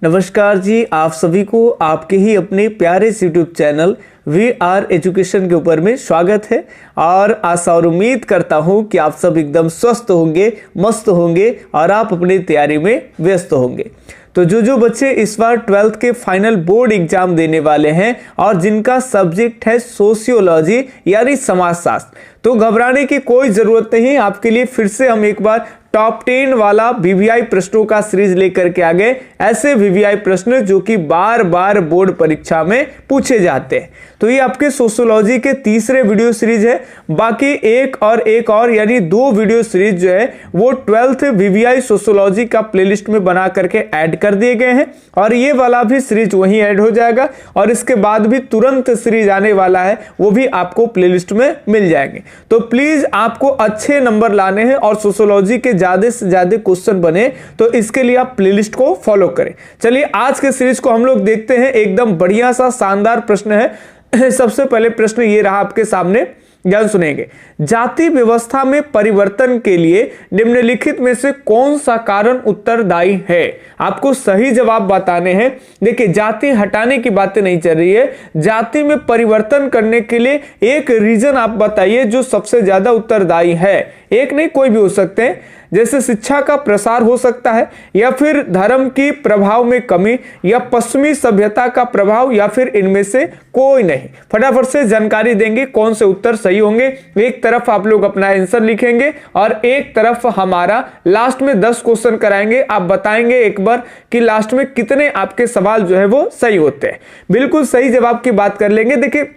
नमस्कार जी, आप सभी को आपके ही अपने प्यारे यूट्यूब चैनल VR एजुकेशन के ऊपर में स्वागत है। और आशा और उम्मीद करता हूं कि आप सब एकदम स्वस्थ होंगे, मस्त होंगे और आप अपनी तैयारी में व्यस्त होंगे। तो जो बच्चे इस बार 12th के फाइनल बोर्ड एग्जाम देने वाले हैं और जिनका सब्जेक्ट है सोशियोलॉजी यानी समाजशास्त्र, तो घबराने की कोई जरूरत नहीं। आपके लिए फिर से हम एक बार टॉप 10 वाला VVI प्रश्नों का सीरीज लेकर के आ गए। ऐसे VVI प्रश्न जो कि बार बार बोर्ड परीक्षा में पूछे जाते हैं। तो ये आपके सोशियोलॉजी के तीसरे वीडियो सीरीज है। बाकी एक और यानी 2 वीडियो सीरीज जो है वो 12th VVI सोशियोलॉजी का प्लेलिस्ट में बना करके ऐड कर दिए गए हैं और ये वाला भी सीरीज वहीं ऐड हो जाएगा और इसके बाद भी तुरंत सीरीज आने वाला है, वो भी आपको प्लेलिस्ट में मिल जाएंगे। तो प्लीज आपको अच्छे नंबर लाने हैं और सोशियोलॉजी के ज्यादा से ज्यादा क्वेश्चन बने, तो इसके लिए आप प्लेलिस्ट को फॉलो करें। चलिए आज के सीरीज को हम लोग देखते हैं। एकदम बढ़िया सा शानदार प्रश्न है। सबसे पहले प्रश्न ये रहा आपके सामने, ध्यान सुनेंगे। जाति व्यवस्था में परिवर्तन के लिए निम्नलिखित में से कौन सा कारण उत्तरदायी है? आपको सही जवाब बताने हैं। देखिए, जाति हटाने की बातें नहीं चल रही है, जाति में परिवर्तन करने के लिए एक रीजन आप बताइए जो सबसे ज्यादा उत्तरदायी है। एक नहीं, कोई भी हो सकते हैं। जैसे शिक्षा का प्रसार हो सकता है, या फिर धर्म की प्रभाव में कमी, या पश्चिमी सभ्यता का प्रभाव, या फिर इनमें से कोई नहीं। फटाफट से जानकारी देंगे कौन से उत्तर सही होंगे। एक तरफ आप लोग अपना आंसर लिखेंगे और एक तरफ हमारा लास्ट में 10 क्वेश्चन कराएंगे। आप बताएंगे एक बार कि लास्ट में कितने आपके सवाल जो है वो सही होते हैं। बिल्कुल सही जवाब की बात कर लेंगे। देखिए,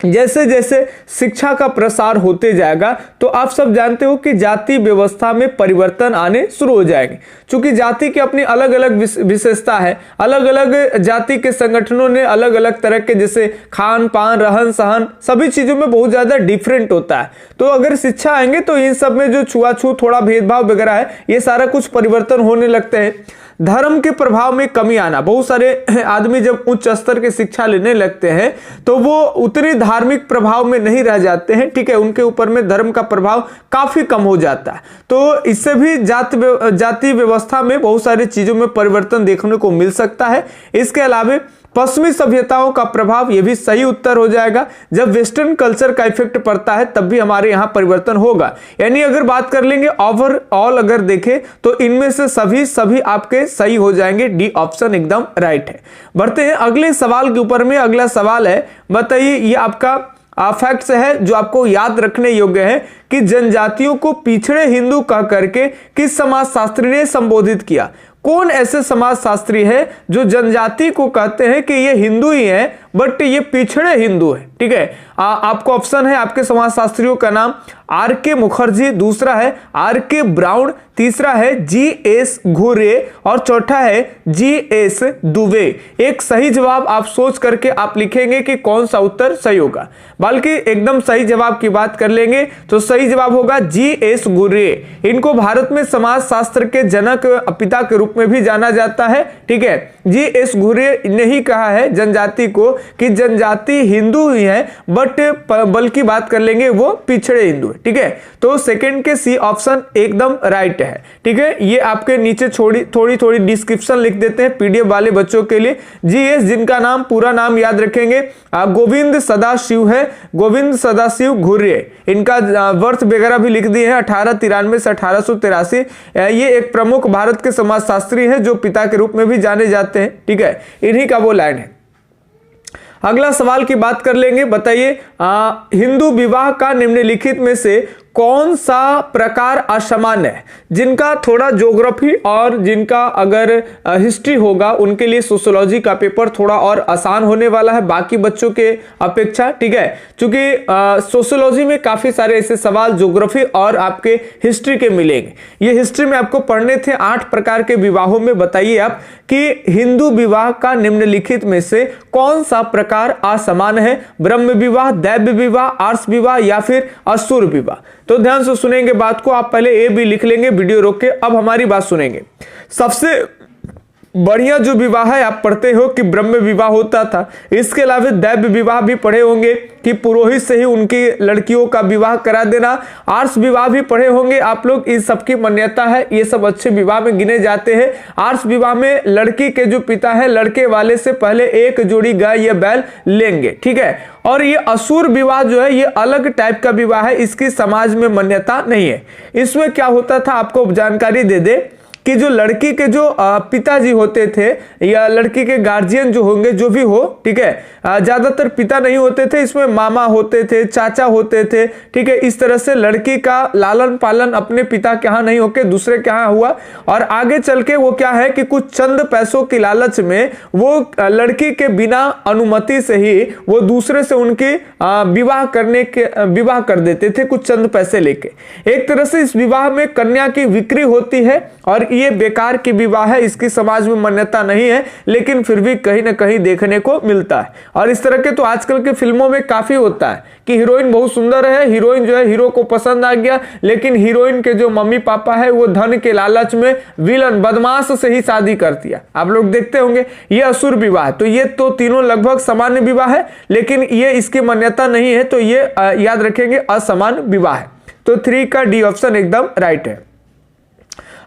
जैसे जैसे शिक्षा का प्रसार होते जाएगा तो आप सब जानते हो कि जाति व्यवस्था में परिवर्तन आने शुरू हो जाएंगे। क्योंकि जाति की अपनी अलग अलग विशेषता है, अलग अलग जाति के संगठनों ने अलग अलग तरह के जैसे खान पान, रहन सहन, सभी चीजों में बहुत ज्यादा डिफरेंट होता है। तो अगर शिक्षा आएंगे तो इन सब में जो छुआछूत, थोड़ा भेदभाव वगैरह है, ये सारा कुछ परिवर्तन होने लगते हैं। धर्म के प्रभाव में कमी आना, बहुत सारे आदमी जब उच्च स्तर की शिक्षा लेने लगते हैं तो वो उतने धार्मिक प्रभाव में नहीं रह जाते हैं, ठीक है, उनके ऊपर में धर्म का प्रभाव काफी कम हो जाता है। तो इससे भी जाति व्यवस्था में बहुत सारी चीजों में परिवर्तन देखने को मिल सकता है। इसके अलावा पश्चिमी सभ्यताओं का प्रभाव, ये भी सही उत्तर हो जाएगा। जब वेस्टर्न कल्चर का इफेक्ट पड़ता है तब भी हमारे यहाँ परिवर्तन होगा। यानी अगर बात कर लेंगे ओवरऑल अगर देखें तो इनमें से सभी आपके सही हो जाएंगे। डी ऑप्शन एकदम राइट है। बढ़ते हैं अगले सवाल के ऊपर में। अगला सवाल है, बताइए, ये आपका फैक्ट्स है जो आपको याद रखने योग्य है कि जनजातियों को पिछड़े हिंदू कह करके किस समाजशास्त्री ने संबोधित किया? कौन ऐसे समाजशास्त्री है जो जनजाति को कहते हैं कि ये हिंदू ही है बट ये पिछड़े हिंदू है? ठीक है, आपको ऑप्शन है आपके समाजशास्त्रियों का नाम RK मुखर्जी, दूसरा है RK ब्राउन, तीसरा है GS घुरे और चौथा है GS दुबे। एक सही जवाब आप सोच करके आप लिखेंगे कि कौन सा उत्तर सही होगा। बल्कि एकदम सही जवाब की बात कर लेंगे तो सही जवाब होगा GS घुरे। इनको भारत में समाजशास्त्र के जनक पिता के रूप में भी जाना जाता है। ठीक है, GS घुरे ने ही कहा है जनजाति को कि जनजाति हिंदू ही है बट बल्कि बात कर लेंगे वो पिछड़े हिंदू है। ठीक है, तो सेकंड के सी ऑप्शन एकदम राइट है। ठीक है, ये आपके नीचे थोड़ी डिस्क्रिप्शन लिख देते हैं PDF वाले बच्चों के लिए। GS जिनका नाम पूरा नाम याद रखेंगे गोविंद सदाशिव है, गोविंद सदाशिव घुर्ये। इनका वर्ष वगैरह भी लिख दिए हैं 1893 से 1883। ये एक प्रमुख भारत के समाजशास्त्री है जो पिता के रूप में भी जाने जाते हैं। ठीक है, इन्हीं का वो लाइन है। अगला सवाल की बात कर लेंगे। बताइए, हिंदू विवाह का निम्नलिखित में से कौन सा प्रकार असामान्य है? जिनका थोड़ा ज्योग्राफी और जिनका अगर हिस्ट्री होगा उनके लिए सोशियोलॉजी का पेपर थोड़ा और आसान होने वाला है बाकी बच्चों के अपेक्षा। ठीक है, क्योंकि सोशियोलॉजी में काफी सारे ऐसे सवाल ज्योग्राफी और आपके हिस्ट्री के मिलेंगे। ये हिस्ट्री में आपको पढ़ने थे 8 प्रकार के विवाहों में। बताइए आप कि हिंदू विवाह का निम्नलिखित में से कौन सा प्रकार असामान्य है? ब्रह्म विवाह, दैव विवाह, आर्ष विवाह या फिर असुर विवाह? तो ध्यान से सुनेंगे बात को। आप पहले A B लिख लेंगे, वीडियो रोक के। अब हमारी बात सुनेंगे। सबसे बढ़िया जो विवाह है आप पढ़ते हो कि ब्रह्म विवाह होता था। इसके अलावा दैव विवाह भी पढ़े होंगे कि पुरोहित से ही उनकी लड़कियों का विवाह करा देना। आर्ष विवाह भी पढ़े होंगे आप लोग, इस सबकी मान्यता है, ये सब अच्छे विवाह में गिने जाते हैं। आर्ष विवाह में लड़की के जो पिता है लड़के वाले से पहले एक जोड़ी गाय या बैल लेंगे, ठीक है। और ये असुर विवाह जो है ये अलग टाइप का विवाह है, इसकी समाज में मान्यता नहीं है। इसमें क्या होता था आपको जानकारी दे दे कि जो लड़की के जो पिताजी होते थे या लड़की के गार्जियन जो होंगे, जो भी हो, ठीक है, ज्यादातर पिता नहीं होते थे, इसमें मामा होते थे, चाचा होते थे, ठीक है। इस तरह से लड़की का लालन पालन अपने पिता के यहाँ नहीं होके दूसरे के यहाँ हुआ, और आगे चल के वो क्या है कि कुछ चंद पैसों की लालच में वो लड़की के बिना अनुमति से ही वो दूसरे से उनकी विवाह कर देते थे कुछ चंद पैसे लेके। एक तरह से इस विवाह में कन्या की बिक्री होती है और ये बेकार की विवाह है, इसकी समाज में मान्यता नहीं है, लेकिन फिर भी कहीं ना कहीं देखने को मिलता है। और इस तरह के तो आजकल के फिल्मों में काफी होता है कि हीरोइन बहुत सुंदर है, हीरोइन जो है हीरो को पसंद आ गया, लेकिन हीरोइन के जो मम्मी पापा है वो धन के लालच में विलन बदमाश से ही शादी कर दिया। आप लोग देखते होंगे ये असुर विवाह। तो ये तो तीनों लगभग सामान्य विवाह है, लेकिन ये इसकी मान्यता नहीं है, तो ये याद रखेंगे असामान्य विवाह है। तो 3 का डी ऑप्शन एकदम राइट है।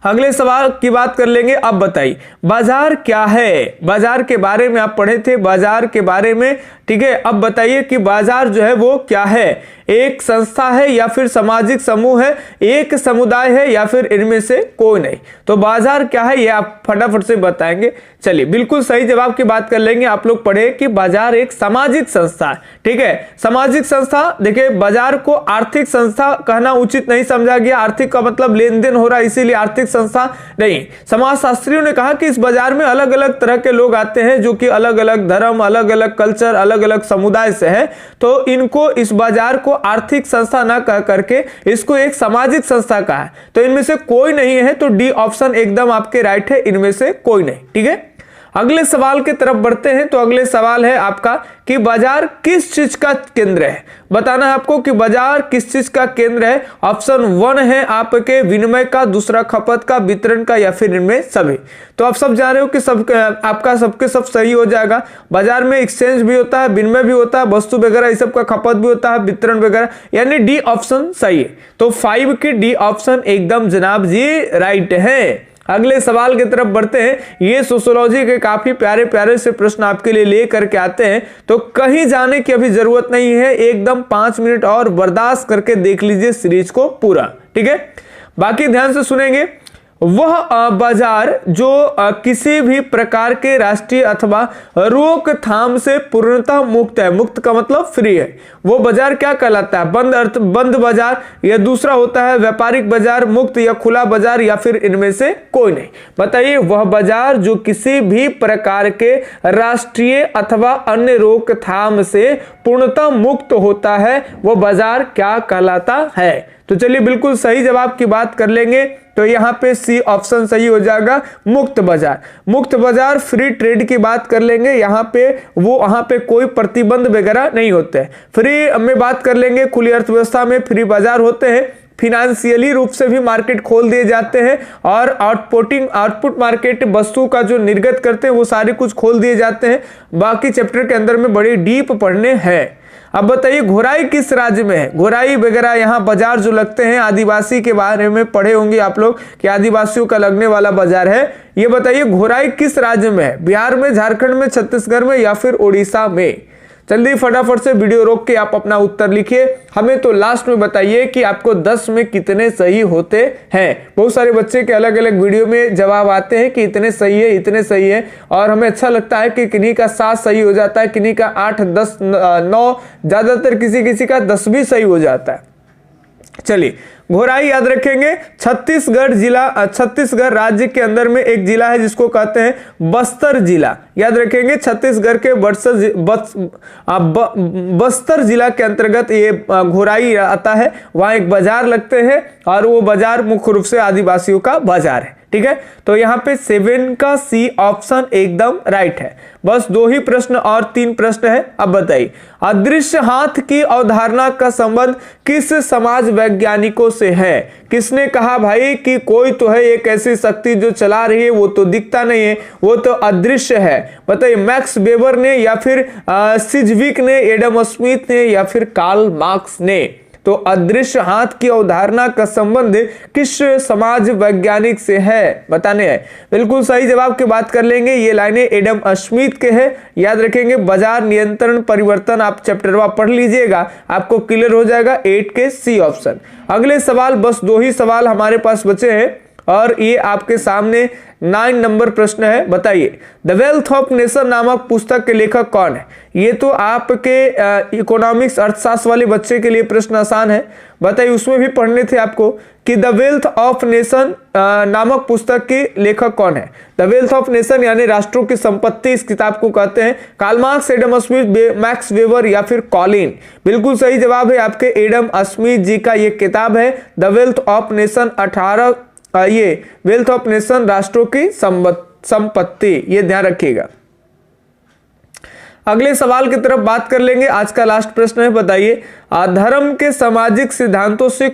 अगले सवाल की बात कर लेंगे। अब बताइए बाजार क्या है। बाजार के बारे में आप पढ़े थे, बाजार के बारे में, ठीक है। अब बताइए कि बाजार जो है वो क्या है। एक संस्था है या फिर सामाजिक समूह है, एक समुदाय है या फिर इनमें से कोई नहीं। तो बाजार क्या है ये आप फटाफट से बताएंगे। चलिए बिल्कुल सही जवाब की बात कर लेंगे। आप लोग पढ़े कि बाजार एक सामाजिक संस्था है, ठीक है। सामाजिक संस्था, देखिए बाजार को आर्थिक संस्था कहना उचित नहीं समझा गया। आर्थिक का मतलब लेन देन हो रहा है, इसीलिए आर्थिक संस्था नहीं। समाजशास्त्रियों ने कहा कि इस बाजार में अलग अलग तरह के लोग आते हैं जो कि अलग अलग धर्म, अलग अलग कल्चर, अलग अलग समुदाय से है, तो इनको इस बाजार को आर्थिक संस्था ना कह करके इसको एक सामाजिक संस्था कहा है। तो इनमें से कोई नहीं है, तो डी ऑप्शन एकदम आपके राइट है, इनमें से कोई नहीं, ठीक है। अगले सवाल की तरफ बढ़ते हैं। तो अगले सवाल है आपका कि बाजार किस चीज का केंद्र है। बताना है आपको कि बाजार किस चीज का केंद्र है। ऑप्शन 1 है आपके विनिमय का, दूसरा खपत का, वितरण का, या फिर इनमें सभी। तो आप सब जान रहे हो कि सब आपका सबके सब सही हो जाएगा। बाजार में एक्सचेंज भी होता है, विनिमय भी होता है, वस्तु वगैरह इस सब का खपत भी होता है, वितरण वगैरह, यानी डी ऑप्शन सही है। तो 5 की डी ऑप्शन एकदम जनाब जी राइट है। अगले सवाल की तरफ बढ़ते हैं। ये सोशियोलॉजी के काफी प्यारे प्यारे से प्रश्न आपके लिए ले करके आते हैं, तो कहीं जाने की अभी जरूरत नहीं है, एकदम 5 मिनट और बर्दाश्त करके देख लीजिए सीरीज को पूरा, ठीक है। बाकी ध्यान से सुनेंगे। वह बाजार जो किसी भी प्रकार के राष्ट्रीय अथवा रोकथाम से पूर्णतः मुक्त है। मुक्त का मतलब फ्री है। वो बाजार क्या कहलाता है? बंद बाजार, या दूसरा होता है व्यापारिक बाजार, मुक्त या खुला बाजार, या फिर इनमें से कोई नहीं। बताइए वह बाजार जो किसी भी प्रकार के राष्ट्रीय अथवा अन्य रोकथाम से पूर्णतः मुक्त होता है, वो बाजार क्या कहलाता है? तो चलिए बिल्कुल सही जवाब की बात कर लेंगे। तो यहाँ पे सी ऑप्शन सही हो जाएगा, मुक्त बाजार। मुक्त बाजार फ्री ट्रेड की बात कर लेंगे। यहाँ पे कोई प्रतिबंध वगैरह नहीं होते। फ्री में बात कर लेंगे, खुली अर्थव्यवस्था में फ्री बाजार होते हैं। फिनेंशियली रूप से भी मार्केट खोल दिए जाते हैं, और आउटपुट मार्केट वस्तु का जो निर्गत करते हैं वो सारे कुछ खोल दिए जाते हैं। बाकी चैप्टर के अंदर में बड़ी डीप पढ़ने हैं। अब बताइए घोराई किस राज्य में है? घोराई वगैरह यहाँ बाजार जो लगते हैं, आदिवासी के बारे में पढ़े होंगे आप लोग कि आदिवासियों का लगने वाला बाजार है। ये बताइए घोराई किस राज्य में है? बिहार में, झारखंड में, छत्तीसगढ़ में, या फिर उड़ीसा में? जल्दी फटाफट से वीडियो रोक के आप अपना उत्तर लिखिए। हमें तो लास्ट में बताइए कि आपको 10 में कितने सही होते हैं। बहुत सारे बच्चे के अलग अलग वीडियो में जवाब आते हैं कि इतने सही है, इतने सही है, और हमें अच्छा लगता है कि किन्हीं का 7 सही हो जाता है, किन्हीं का 8, 10, 9, ज्यादातर किसी का 10 भी सही हो जाता है। चलिए घोराई याद रखेंगे, छत्तीसगढ़ राज्य के अंदर में एक जिला है जिसको कहते हैं बस्तर जिला। याद रखेंगे छत्तीसगढ़ के बस्तर जिला के अंतर्गत ये घोराई आता है। वहां एक बाजार लगते हैं, और वो बाजार मुख्य रूप से आदिवासियों का बाजार है, ठीक है, तो यहाँ पे 7 का सी ऑप्शन एकदम राइट है। बस 2 ही प्रश्न और 3 प्रश्न है। अब बताइए, अदृश्य हाथ की अवधारणा का संबंध किस समाज वैज्ञानिकों से है? किसने कहा भाई कि कोई तो है एक ऐसी शक्ति जो चला रही है, वो तो दिखता नहीं है, वो तो अदृश्य है। बताइए, मैक्स वेबर ने या फिर सिजविक ने, एडम स्मिथ ने या फिर कार्ल मार्क्स ने? तो अदृश्य हाथ की अवधारणा का संबंध किस समाज वैज्ञानिक से है बताने हैं। बिल्कुल सही जवाब की बात कर लेंगे, ये लाइनें एडम स्मिथ के हैं। याद रखेंगे, बाजार नियंत्रण परिवर्तन आप चैप्टर वन पढ़ लीजिएगा, आपको क्लियर हो जाएगा। 8 के सी ऑप्शन। अगले सवाल, बस 2 ही सवाल हमारे पास बचे हैं और ये आपके सामने 9 नंबर प्रश्न है। बताइए, द वेल्थ ऑफ नेशन नामक पुस्तक के लेखक कौन है? ये तो आपके इकोनॉमिक्स अर्थशास्त्र वाले बच्चे के लिए प्रश्न आसान है। बताइए, उसमें भी पढ़ने थे आपको कि द वेल्थ ऑफ नेशन नामक पुस्तक के लेखक कौन है? द वेल्थ ऑफ नेशन यानी राष्ट्रों की संपत्ति, इस किताब को कहते हैं। Karl Marx, Adam Smith, Max Weber या फिर कॉलिन? बिल्कुल सही जवाब है आपके एडम स्मिथ जी का ये किताब है, द वेल्थ ऑफ नेशन। 18 ये वेल्थ ऑफ नेशन राष्ट्रों की संपत्ति, ये ध्यान रखिएगा। अगले सवाल की तरफ बात कर लेंगे। आज का लास्ट प्रश्न है, बताइए, धर्म के सामाजिक सिद्धांतों से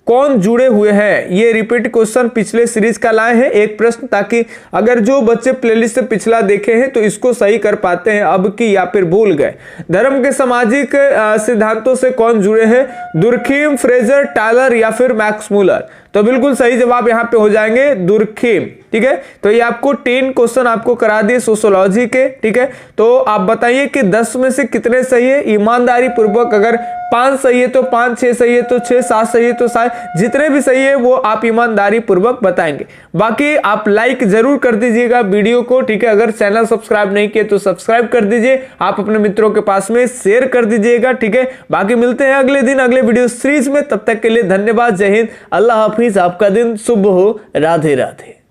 कौन जुड़े हुए हैं? ये रिपीट क्वेश्चन पिछले सीरीज का लाए हैं एक प्रश्न, ताकि अगर जो बच्चे प्लेलिस्ट से पिछला देखे हैं तो इसको सही कर पाते हैं अब की या फिर भूल गए। धर्म के सामाजिक सिद्धांतों से कौन जुड़े हैं? दुर्खीम, फ्रेजर, टायलर या फिर मैक्स मूलर? तो बिल्कुल सही जवाब यहाँ पे हो जाएंगे दुर्खीम। ठीक है, तो ये आपको 10 क्वेश्चन आपको करा दिए सोशियोलॉजी के। ठीक है, तो आप बताइए कि 10 में से कितने सही है ईमानदारी पूर्वक। अगर 5 सही है तो 5, 6 सही है तो 6, 7 सही है तो 7, जितने भी सही है वो आप ईमानदारी पूर्वक बताएंगे। बाकी आप लाइक जरूर कर दीजिएगा वीडियो को। ठीक है, अगर चैनल सब्सक्राइब नहीं किए तो सब्सक्राइब कर दीजिए, आप अपने मित्रों के पास में शेयर कर दीजिएगा। ठीक है, बाकी मिलते हैं अगले दिन अगले वीडियो सीरीज में। तब तक के लिए धन्यवाद, जय हिंद, अल्लाह हाफिज, आपका दिन शुभ हो, राधे राधे।